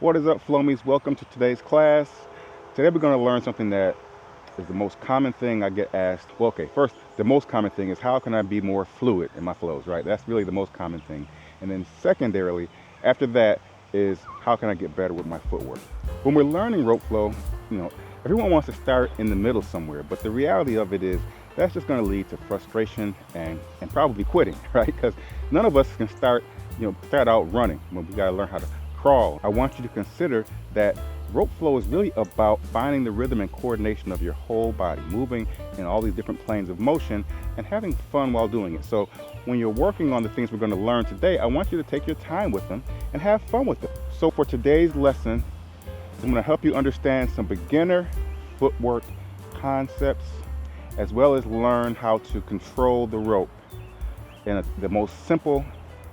What is up, Flomies? Welcome to today's class. Today we're going to learn something that is the most common thing I get asked. Well, okay, first, the most common thing is how can I be more fluid in my flows, right? That's really the most common thing. And then secondarily, after that is how can I get better with my footwork? When we're learning rope flow, you know, everyone wants to start in the middle somewhere, but the reality of it is that's just going to lead to frustration and probably quitting, right? Because none of us can start out running when we got to learn how to crawl. I want you to consider that rope flow is really about finding the rhythm and coordination of your whole body, moving in all these different planes of motion and having fun while doing it. So when you're working on the things we're going to learn today, I want you to take your time with them and have fun with them. So for today's lesson, I'm going to help you understand some beginner footwork concepts as well as learn how to control the rope in the most simple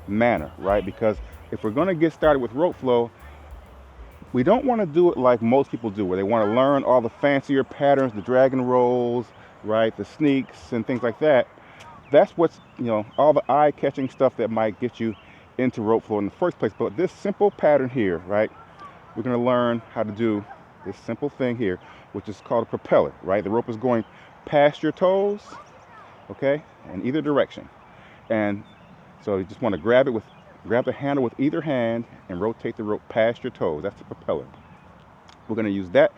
manner, right? Because if we're going to get started with rope flow, we don't want to do it like most people do, where they want to learn all the fancier patterns, the dragon rolls, right, the sneaks and things like that. That's what's, all the eye-catching stuff that might get you into rope flow in the first place. But this simple pattern here, right, we're going to learn how to do this simple thing here, which is called a propeller, right? The rope is going past your toes, okay, in either direction. And so you just want to grab the handle with either hand and rotate the rope past your toes. That's the propeller. We're going to use that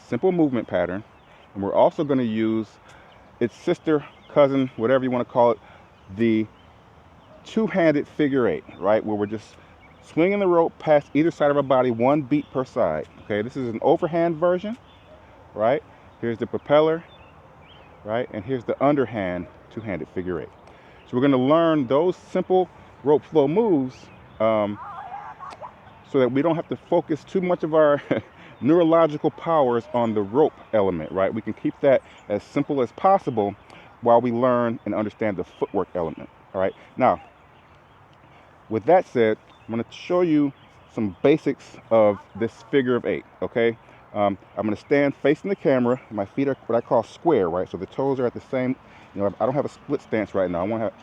simple movement pattern, and we're also going to use its sister, cousin, whatever you want to call it, the two-handed figure eight, right, where we're just swinging the rope past either side of our body, one beat per side. Okay, this is an overhand version, right? Here's the propeller, right, and here's the underhand two-handed figure eight. So we're going to learn those simple rope flow moves so that we don't have to focus too much of our neurological powers on the rope element, right? We can keep that as simple as possible while we learn and understand the footwork element, all right? Now, with that said, I'm going to show you some basics of this figure of eight, okay? I'm going to stand facing the camera. My feet are what I call square, right? So the toes are at the same, I don't have a split stance right now. I want to have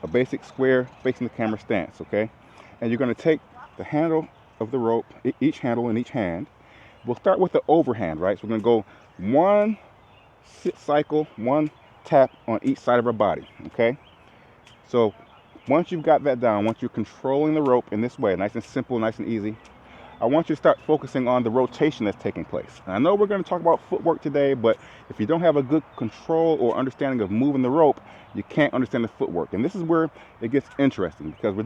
a basic square facing the camera stance, okay? And you're going to take the handle of the rope, each handle in each hand. We'll start with the overhand, right? So we're going to go one cycle, one tap on each side of our body, okay? So once you've got that down, once you're controlling the rope in this way, nice and simple, nice and easy, I want you to start focusing on the rotation that's taking place. And I know we're going to talk about footwork today, but if you don't have a good control or understanding of moving the rope, you can't understand the footwork. And this is where it gets interesting because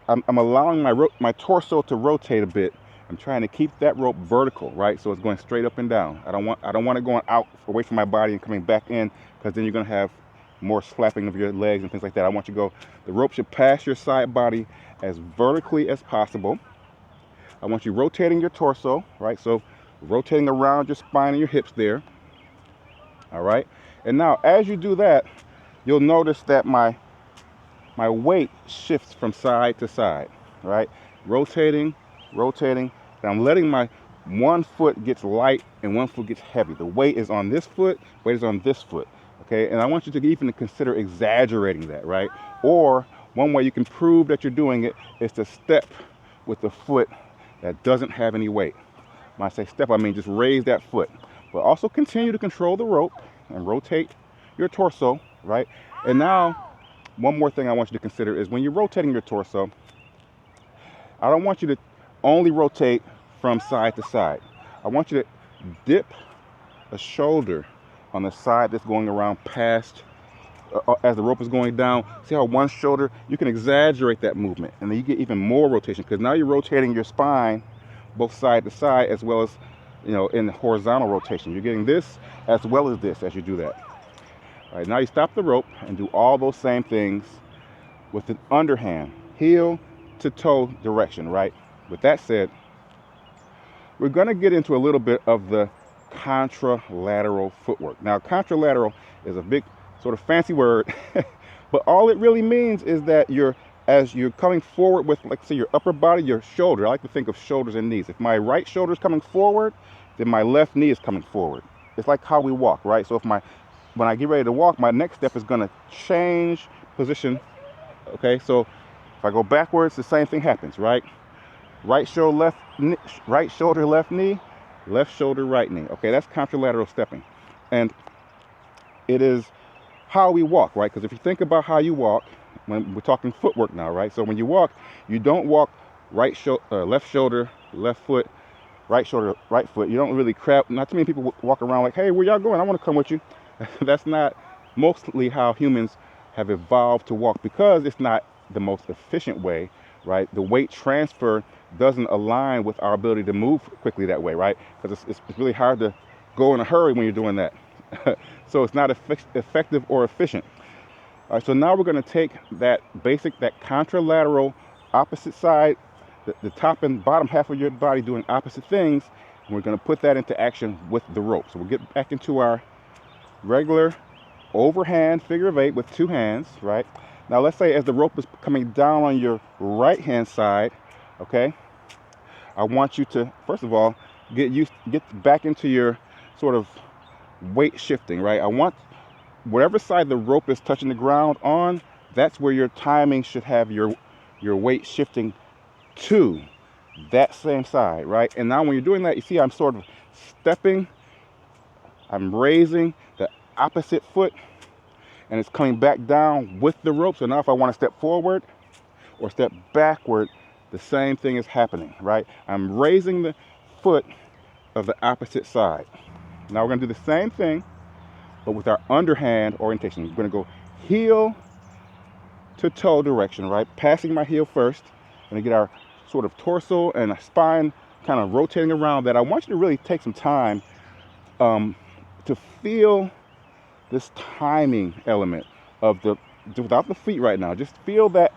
I'm allowing my torso to rotate a bit. I'm trying to keep that rope vertical, right? So it's going straight up and down. I don't want it going out away from my body and coming back in, because then you're going to have more slapping of your legs and things like that. I want you to go, the rope should pass your side body as vertically as possible. I want you rotating your torso, right? So rotating around your spine and your hips there. All right. And now as you do that, you'll notice that my weight shifts from side to side, right? Rotating, and I'm letting my one foot gets light and one foot gets heavy. The weight is on this foot, weight is on this foot, okay? And I want you to even consider exaggerating that, right? Or one way you can prove that you're doing it is to step with the foot that doesn't have any weight. When I say step, I mean just raise that foot. But also continue to control the rope and rotate your torso, right? And now, one more thing I want you to consider is when you're rotating your torso, I don't want you to only rotate from side to side. I want you to dip a shoulder on the side that's going around past, as the rope is going down. See how one shoulder, you can exaggerate that movement, and then you get even more rotation, because now you're rotating your spine both side to side as well as, in horizontal rotation. You're getting this as well as this as you do that. All right, now you stop the rope and do all those same things with an underhand, heel to toe direction, right? With that said, we're going to get into a little bit of the contralateral footwork. Now, contralateral is a big sort of fancy word, but all it really means is that as you're coming forward with, like, say, your upper body, your shoulder. I like to think of shoulders and knees. If my right shoulder is coming forward, then my left knee is coming forward. It's like how we walk, right? So when I get ready to walk, my next step is going to change position, okay? So if I go backwards, the same thing happens, right? right shoulder, right shoulder, left knee, left shoulder, right knee. Okay, that's contralateral stepping. And it is how we walk, right? Because if you think about how you walk, when we're talking footwork now, right? So when you walk, you don't walk left shoulder, left foot, right shoulder, right foot. You don't really crap. Not too many people walk around like, hey, where y'all going? I want to come with you. That's not mostly how humans have evolved to walk, because it's not the most efficient way, right? The weight transfer doesn't align with our ability to move quickly that way, right? Because it's really hard to go in a hurry when you're doing that. So it's not effective or efficient. All right, so now we're going to take that contralateral opposite side, the top and bottom half of your body doing opposite things, and we're going to put that into action with the rope. So we'll get back into our regular overhand figure of 8 with 2 hands, right? Now let's say as the rope is coming down on your right hand side, okay, I want you to, first of all, get back into your sort of weight shifting, right? I want whatever side the rope is touching the ground on, that's where your timing should have your weight shifting to that same side, right? And now when you're doing that, you see I'm sort of stepping, I'm raising the opposite foot, and it's coming back down with the rope. So now if I want to step forward or step backward, the same thing is happening, right? I'm raising the foot of the opposite side. Now we're going to do the same thing, but with our underhand orientation. We're going to go heel to toe direction, right? Passing my heel first, and get our sort of torso and a spine kind of rotating around that. I want you to really take some time to feel this timing element of without the feet right now. Just feel that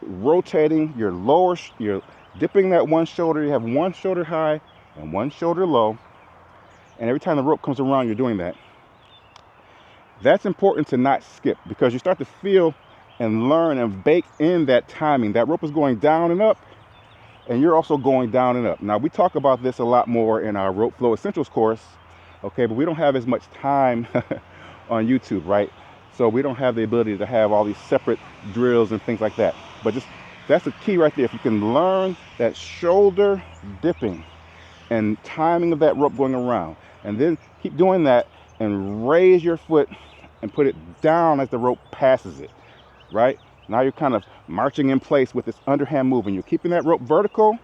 rotating your lower, you're dipping that one shoulder. You have one shoulder high and one shoulder low. And every time the rope comes around, you're doing that. That's important to not skip, because you start to feel and learn and bake in that timing. That rope is going down and up, and you're also going down and up. Now, we talk about this a lot more in our Rope Flow Essentials course, okay, but we don't have as much time on YouTube, right? So we don't have the ability to have all these separate drills and things like that. But that's the key right there. If you can learn that shoulder dipping and timing of that rope going around, and then keep doing that and raise your foot and put it down as the rope passes it, right? Now you're kind of marching in place with this underhand movement. You're keeping that rope vertical.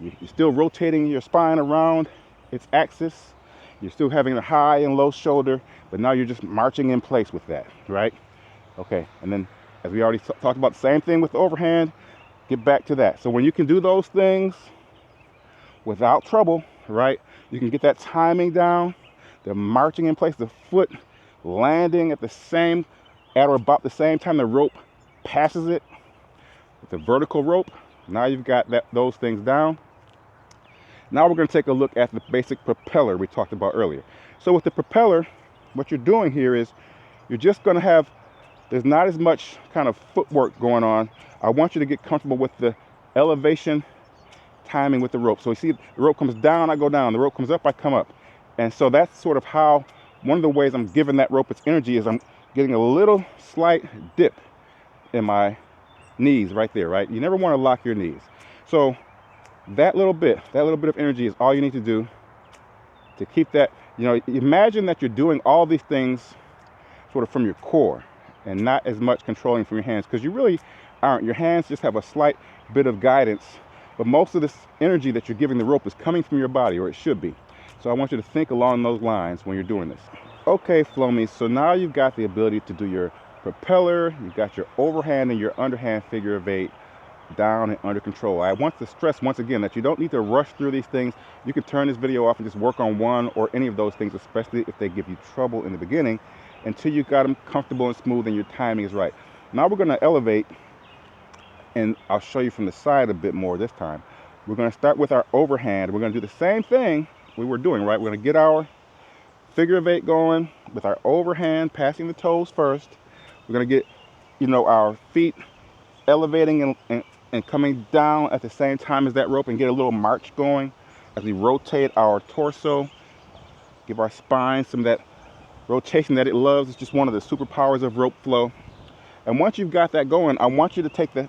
You're still rotating your spine around its axis. You're still having a high and low shoulder, but now you're just marching in place with that, right? Okay, and then as we already talked about, the same thing with the overhand, get back to that. So when you can do those things without trouble, right, you can get that timing down, the marching in place, the foot landing at or about the same time the rope passes it with the vertical rope. Now you've got those things down. Now we're going to take a look at the basic propeller we talked about earlier. So with the propeller, what you're doing here is you're just going to have, there's not as much kind of footwork going on. I want you to get comfortable with the elevation timing with the rope. So you see the rope comes down, I go down. The rope comes up, I come up. And so that's sort of how, one of the ways I'm giving that rope its energy is I'm getting a little slight dip in my knees right there, right? You never want to lock your knees. So that little bit of energy is all you need to do to keep that, imagine that you're doing all these things sort of from your core and not as much controlling from your hands, because you really aren't. Your hands just have a slight bit of guidance, but most of this energy that you're giving the rope is coming from your body, or it should be. So I want you to think along those lines when you're doing this. Okay, Flomies, so now you've got the ability to do your propeller, you've got your overhand and your underhand figure of 8 down and under control. I want to stress once again that you don't need to rush through these things. You can turn this video off and just work on one or any of those things, especially if they give you trouble in the beginning, until you've got them comfortable and smooth and your timing is right. Now we're going to elevate, and I'll show you from the side a bit more this time. We're going to start with our overhand. We're going to do the same thing we were doing, right? We're going to get our figure of 8 going with our overhand, passing the toes first. We're going to get, our feet elevating and coming down at the same time as that rope, and get a little march going as we rotate our torso, give our spine some of that rotation that it loves. It's just one of the superpowers of rope flow. And once you've got that going, I want you to take the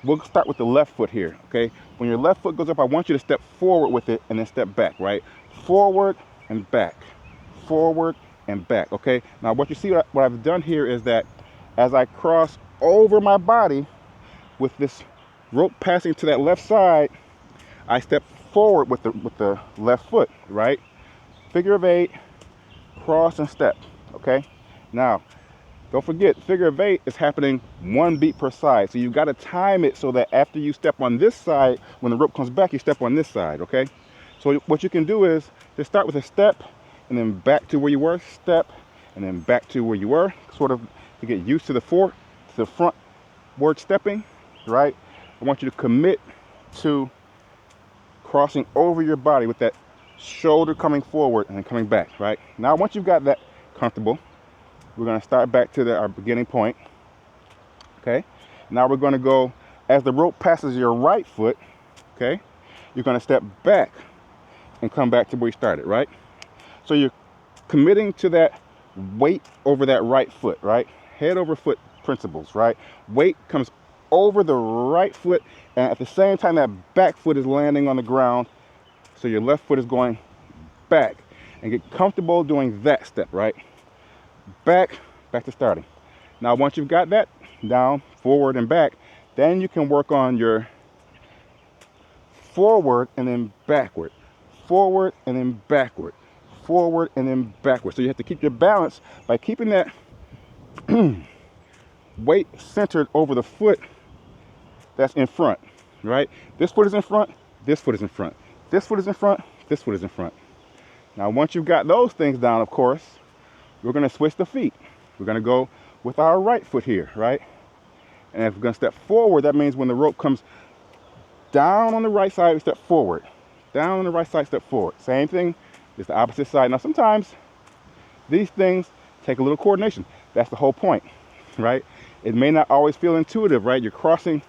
we'll start with the left foot here, okay? When your left foot goes up, I want you to step forward with it and then step back, right? Forward and back, forward and back, okay? Now what you see, what I've done here is that as I cross over my body with this rope passing to that left side, I step forward with the left foot, right? Figure of 8, cross and step, okay? Now, don't forget, figure of 8 is happening 1 beat per side. So you've got to time it so that after you step on this side, when the rope comes back, you step on this side, okay? So what you can do is just start with a step and then back to where you were, step, and then back to where you were, sort of to get used to the frontward stepping, right? I want you to commit to crossing over your body with that shoulder coming forward and then coming back, right? Now, once you've got that comfortable, we're going to start back to our beginning point, okay? Now we're going to go, as the rope passes your right foot, okay, you're going to step back and come back to where you started, right? So you're committing to that weight over that right foot, right? Head over foot principles, right? Weight comes over the right foot, and at the same time that back foot is landing on the ground, so your left foot is going back, and get comfortable doing that step, right? Back to starting. Now once you've got that down, forward and back, then you can work on your forward and then backward, forward and then backward, forward and then backward. So you have to keep your balance by keeping that weight centered over the foot that's in front, right? This foot is in front, this foot is in front, this foot is in front, this foot is in front. Now once you've got those things down, of course, we're going to switch the feet. We're going to go with our right foot here, right? And if we're going to step forward, that means when the rope comes down on the right side, we step forward. Down on the right side, step forward. Same thing, just the opposite side. Now sometimes these things take a little coordination. That's the whole point, right? It may not always feel intuitive, right? You're crossing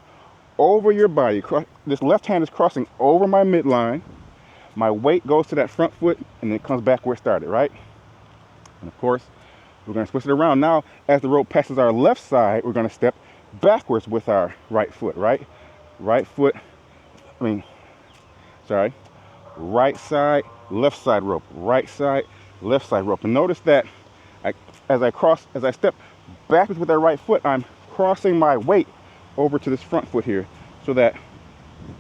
over your body. This left hand is crossing over my midline. My weight goes to that front foot and then it comes back where it started, right? And of course, we're going to switch it around. Now, as the rope passes our left side, we're going to step backwards with our right foot, right? Right side, left side rope, right side, left side rope. And notice that as I step backwards with that right foot, I'm crossing my weight over to this front foot here so that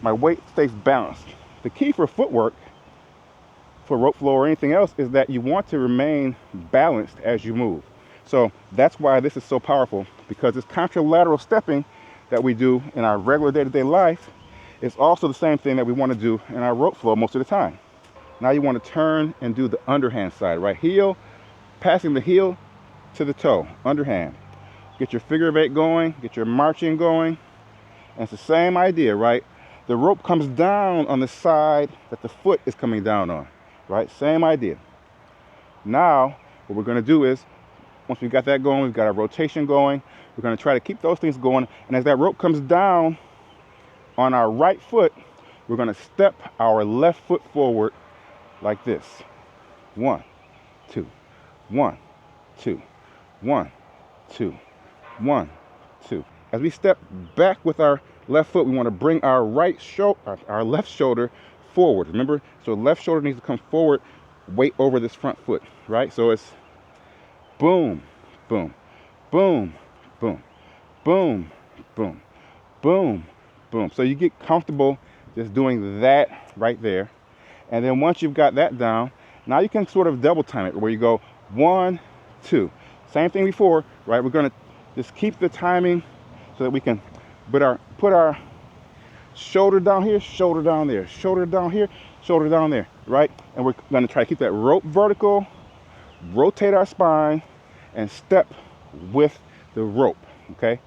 my weight stays balanced. The key for footwork, for rope flow or anything else, is that you want to remain balanced as you move. So that's why this is so powerful, because this contralateral stepping that we do in our regular day-to-day life is also the same thing that we want to do in our rope flow most of the time. Now you want to turn and do the underhand side, right? Heel, passing the heel to the toe, underhand. Get your figure of 8 going, get your marching going. And it's the same idea, right? The rope comes down on the side that the foot is coming down on, right? Same idea. Now, what we're going to do is, once we've got that going, we've got our rotation going, we're going to try to keep those things going. And as that rope comes down on our right foot, we're going to step our left foot forward like this. 1, 2, 1, 2, 1, 2, 1, 2. As we step back with our left foot, we want to bring our left shoulder forward. Remember, so left shoulder needs to come forward, weight over this front foot, right? So it's boom, boom, boom, boom, boom, boom, boom, boom. So you get comfortable just doing that right there. And then once you've got that down, now you can sort of double time it where you go 1, 2. Same thing before, right? We're going to just keep the timing so that we can put our shoulder down here, shoulder down there, shoulder down here, shoulder down there, right? And we're going to try to keep that rope vertical, rotate our spine, and step with the rope, okay?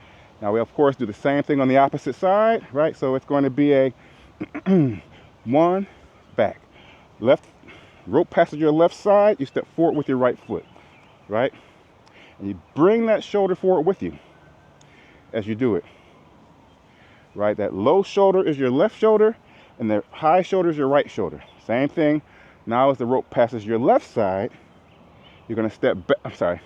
Now we of course do the same thing on the opposite side, right? So it's going to be a 1, back, left, rope passes your left side, you step forward with your right foot, right? And you bring that shoulder forward with you as you do it, right? That low shoulder is your left shoulder and the high shoulder is your right shoulder. Same thing. Now as the rope passes your left side, you're going to step back,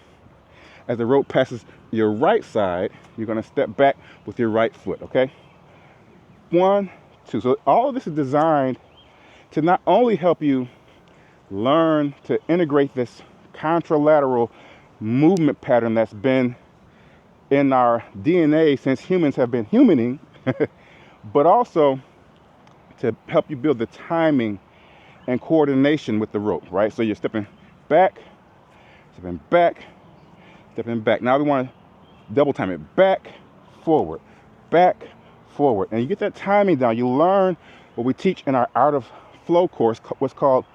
as the rope passes your right side, you're going to step back with your right foot, okay? 1, 2. So all of this is designed to not only help you learn to integrate this contralateral movement pattern that's been in our DNA since humans have been humaning, but also to help you build the timing and coordination with the rope, right? So you're stepping back, stepping back, stepping back. Now we want to double time it. Back, forward, back, forward. And you get that timing down. You learn what we teach in our Art of Flow course, what's called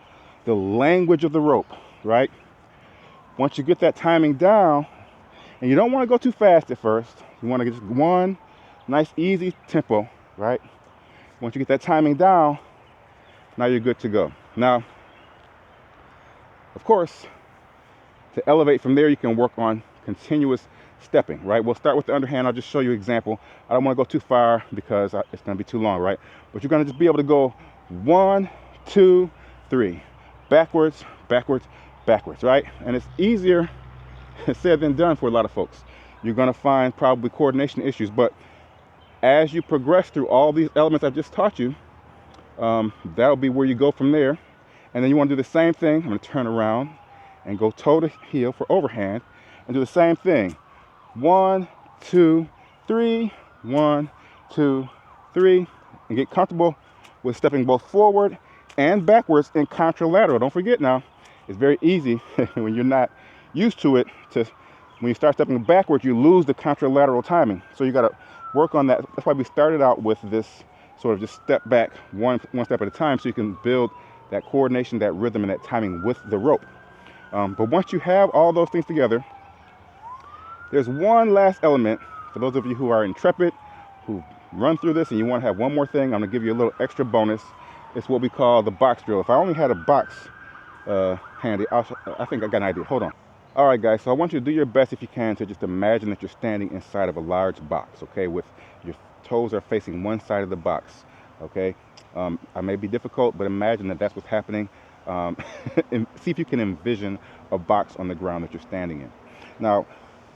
the language of the rope, right? Once you get that timing down, and you don't want to go too fast at first. You want to get just one nice, easy tempo, right? Once you get that timing down, now you're good to go. Now, of course, to elevate from there, you can work on continuous stepping, right? We'll start with the underhand. I'll just show you an example. I don't want to go too far because it's going to be too long, right? But you're going to just be able to go 1, 2, 3, backwards, backwards, backwards, right? And it's easier said than done for a lot of folks. You're going to find probably coordination issues, but as you progress through all these elements I've just taught you, that'll be where you go from there. And then you want to do the same thing. I'm going to turn around and go toe to heel for overhand and do the same thing. 1, 2, 3, 1, 2, 3, and get comfortable with stepping both forward and backwards in contralateral. Don't forget now, it's very easy when you're not used to it when you start stepping backwards, you lose the contralateral timing. So you got to work on that. That's why we started out with this sort of just step back one step at a time, so you can build that coordination, that rhythm, and that timing with the rope. But once you have all those things together, there's one last element for those of you who are intrepid, who run through this and you want to have one more thing. I'm going to give you a little extra bonus. It's what we call the box drill. If I only had a box handy, I think I got an idea. Hold on. All right, guys, so I want you to do your best, if you can, to just imagine that you're standing inside of a large box, okay, with your toes are facing one side of the box, okay? I may be difficult, but imagine that that's what's happening. And see if you can envision a box on the ground that you're standing in. Now,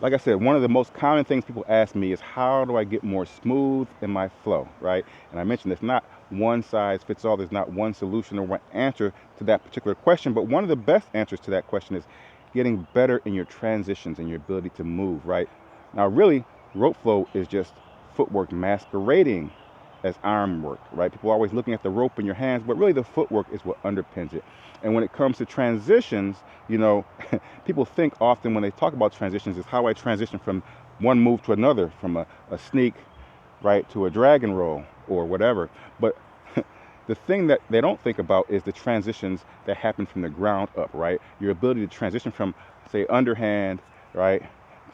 like I said, one of the most common things people ask me is, how do I get more smooth in my flow, right? And I mentioned it's not one size fits all. There's not one solution or one answer to that particular question, but one of the best answers to that question is getting better in your transitions and your ability to move, right? Now, really, rope flow is just footwork masquerading as arm work, right? People are always looking at the rope in your hands, but really the footwork is what underpins it. And when it comes to transitions, you know, people think often when they talk about transitions is how I transition from one move to another, from a sneak, right, to a dragon roll or whatever. But the thing that they don't think about is the transitions that happen from the ground up, right? Your ability to transition from, say, underhand, right,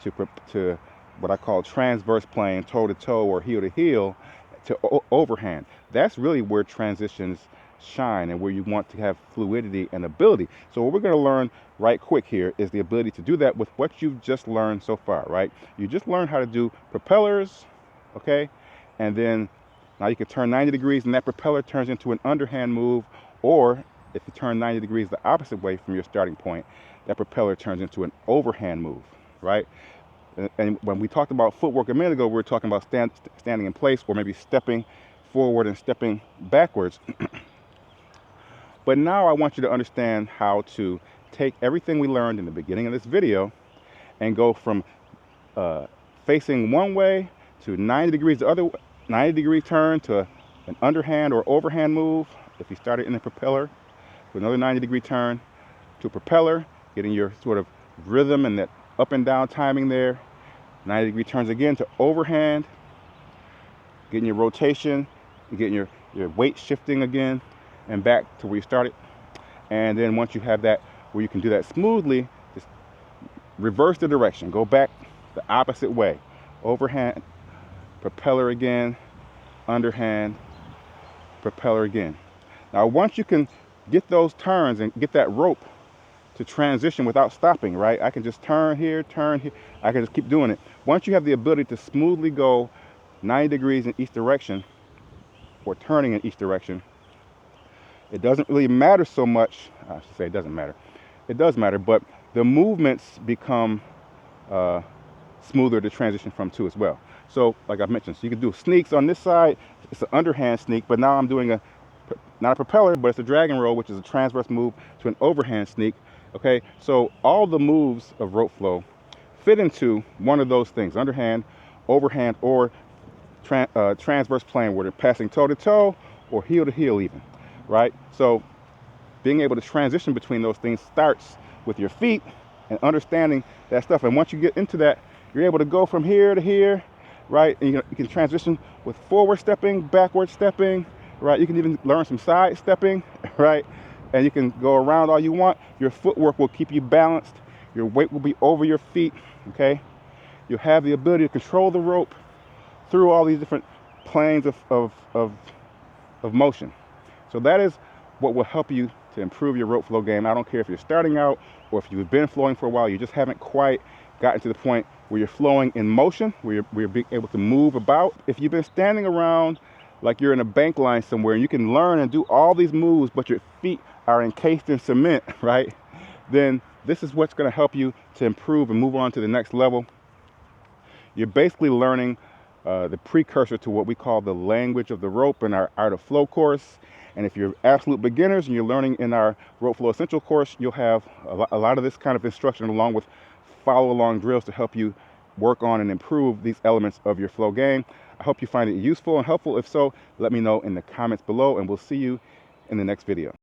to what I call transverse playing, toe to toe or heel to heel, to overhand. That's really where transitions shine and where you want to have fluidity and ability. So what we're going to learn right quick here is the ability to do that with what you've just learned so far, right? You just learned how to do propellers, okay? And then now you can turn 90 degrees and that propeller turns into an underhand move, or if you turn 90 degrees the opposite way from your starting point, that propeller turns into an overhand move, right? And when we talked about footwork a minute ago, we were talking about standing in place or maybe stepping forward and stepping backwards. But now I want you to understand how to take everything we learned in the beginning of this video and go from facing one way to 90 degrees the other way, 90-degree turn to an underhand or overhand move. If you started in the propeller, to another 90-degree turn to a propeller, getting your sort of rhythm and that up and down timing there. 90-degree turns again to overhand, getting your rotation, getting your weight shifting again, and back to where you started. And then once you have that, where you can do that smoothly, just reverse the direction, go back the opposite way, overhand, propeller again, underhand, propeller again. Now, once you can get those turns and get that rope to transition without stopping, right? I can just turn here, I can just keep doing it. Once you have the ability to smoothly go 90 degrees in each direction, or turning in each direction, it doesn't really matter so much. I should say it doesn't matter. It does matter, but the movements become smoother to transition from too as well. So like I mentioned, so you can do sneaks on this side, it's an underhand sneak, but now I'm doing not a propeller, but it's a dragon roll, which is a transverse move to an overhand sneak. Okay, so all the moves of rope flow fit into one of those things: underhand, overhand, or transverse plane, where they're passing toe to toe or heel to heel even, right? So being able to transition between those things starts with your feet and understanding that stuff. And once you get into that, you're able to go from here to here, right? And you can transition with forward stepping, backward stepping, right? You can even learn some side stepping, right? And you can go around all you want. Your footwork will keep you balanced. Your weight will be over your feet, okay? You'll have the ability to control the rope through all these different planes of motion. So that is what will help you to improve your rope flow game. I don't care if you're starting out or if you've been flowing for a while, you just haven't quite gotten to the point where you're flowing in motion, where you're being able to move about. If you've been standing around like you're in a bank line somewhere and you can learn and do all these moves, but your feet are encased in cement, right? Then this is what's going to help you to improve and move on to the next level. You're basically learning the precursor to what we call the language of the rope in our Art of Flow course. And if you're absolute beginners and you're learning in our Rope Flow Essential course, you'll have a lot of this kind of instruction along with follow-along drills to help you work on and improve these elements of your flow game. I hope you find it useful and helpful. If so, let me know in the comments below, and we'll see you in the next video.